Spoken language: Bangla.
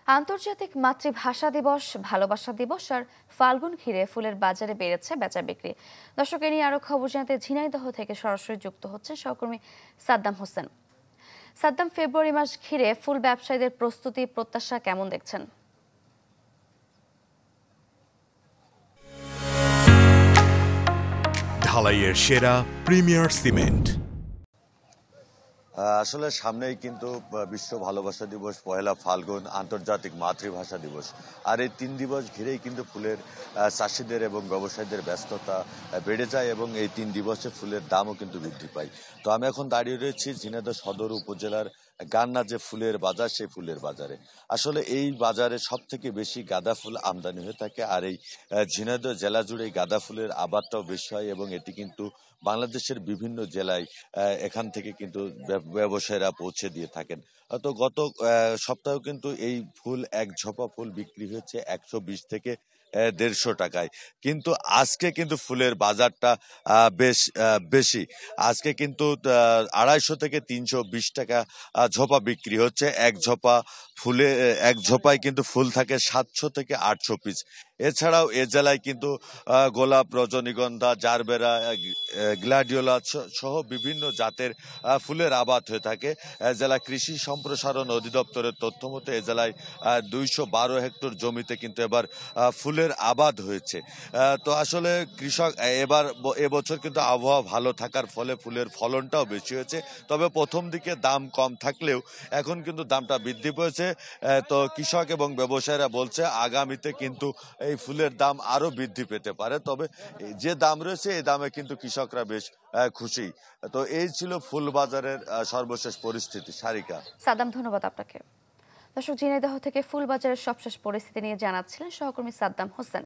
আন্তর্জাতিক মাতৃভাষা দিবস, ভালোবাসা দিবস আর ফাল্গুন ঘিরে ফুলের বাজারে বেড়েছে বেচা বিক্রি। দর্শক, এ নিয়ে আরো খবর জানাতে ঝিনাইদহ থেকে সরাসরি যুক্ত হচ্ছেন সহকর্মী সাদ্দাম হোসেন। সাদ্দাম, ফেব্রুয়ারি মাস ঘিরে ফুল ব্যবসায়ীদের প্রস্তুতি প্রত্যাশা কেমন দেখছেন? ঢালাইয়ের সেরা প্রিমিয়ার সিমেন্ট। আসলে সামনেই কিন্তু বিশ্ব ভালোবাসা দিবস, পহেলা ফাল্গুন, আন্তর্জাতিক মাতৃভাষা দিবস। আর এই 3 দিবস ঘিরেই কিন্তু ফুলের চাষিদের এবং ব্যবসায়ীদের ব্যস্ততা বেড়ে যায় এবং এই 3 দিবসে ফুলের দামও কিন্তু বৃদ্ধি পায়। তো আমি এখন দাঁড়িয়ে রয়েছি ঝিনাইদহ সদর উপজেলার গান্না যে ফুলের বাজার, সেই ফুলের বাজারে। আসলে এই বাজারে সব থেকে বেশি গাঁদা ফুল আমদানি হয়ে থাকে। আর এই ঝিনাইদহ জেলা জুড়ে গাঁদা ফুলের আবাদটাও বেশি হয় এবং এটি কিন্তু বাংলাদেশের বিভিন্ন জেলায় এখান থেকে কিন্তু ব্যবসায়ীরা পৌঁছে দিয়ে থাকেন। তো গত সপ্তাহেও কিন্তু এই ফুল, এক ঝোপা ফুল বিক্রি হয়েছে 120 থেকে 150 টাকায়। কিন্তু আজকে কিন্তু ফুলের বাজারটা বেশ বেশি। আজকে কিন্তু 250 থেকে 320 টাকা ঝোপা বিক্রি হচ্ছে। এক ঝোপায় কিন্তু ফুল থাকে 700 থেকে 800 পিস। এছাড়াও এ জেলায় কিন্তু গোলাপ, রজনীগন্ধা, জারবেরা, গ্ল্যাডিওলা সহ বিভিন্ন জাতের ফুলের আবাদ হয়ে থাকে। জেলা কৃষি সম্প্রসারণ অধিদপ্তরের তথ্য মতে এ জেলায় 212 হেক্টর জমিতে কিন্তু এবার ফুলের আবাদ হয়েছে। তো আসলে কৃষক এবছর কিন্তু আবহাওয়া ভালো থাকার ফলে ফুলের ফলনটাও বেশি হয়েছে। তবে প্রথম দিকে দাম কম থাকলেও এখন কিন্তু দামটা বৃদ্ধি পেয়েছে। তো কৃষক এবং ব্যবসায়ীরা বলছে আগামীতে কিন্তু এই ফুলের দাম আরো বৃদ্ধি পেতে পারে। তবে যে দাম রয়েছে এই দামে কিন্তু কৃষকরা বেশ খুশি। তো এই ছিল ফুল বাজারের সর্বশেষ পরিস্থিতি। সারিকা। সাদ্দাম, ধন্যবাদ আপনাকে। দর্শক, ঝিনাইদহ থেকে ফুল বাজারের সবশেষ পরিস্থিতি নিয়ে জানাচ্ছিলেন সহকর্মী সাদ্দাম হোসেন।